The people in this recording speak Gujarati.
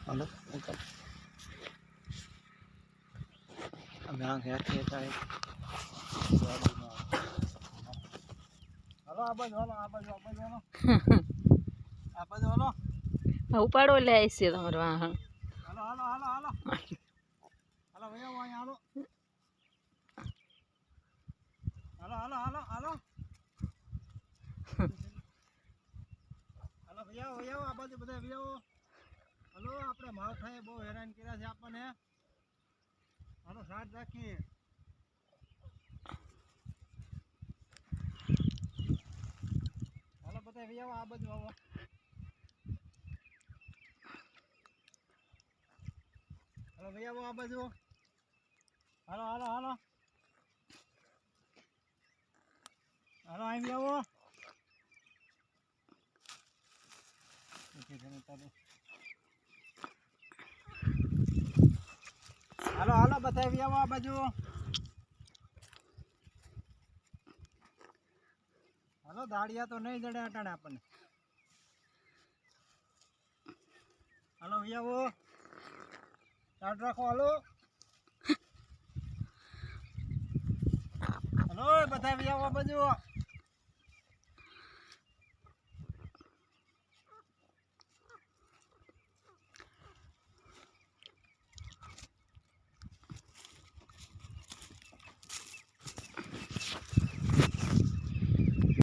હાલો અમે આ ગયા છીએ ત્યાં હાલો આ બાજુ હાલો ઉપાડો લે આવી છે તમારો વાહન. હાલો હાલો હાલો હાલો હાલો ભૈયા અહીંયા હાલો હાલો હાલો હાલો હાલો ભૈયા આ બાજુ બધા ભૈયાઓ હાલો આપણે માવઠાએ બહુ હેરાન કર્યા છે આપણને. હાલો સાથ રાખીએ. હાલો બધા ભૈયાઓ આ બાજુ આવો. હાલો ભૈયાઓ આ બાજુ હાલો હાલો હાલો હાલો અહીં આવો. હાલો હાલો બધા આવો આ બાજુ. હાલો દાડિયા તો નહીં જડે અટાણે આપણને. હાલો આવો ચાટ રાખો. હાલો હાલો બધા આવો આ બાજુ.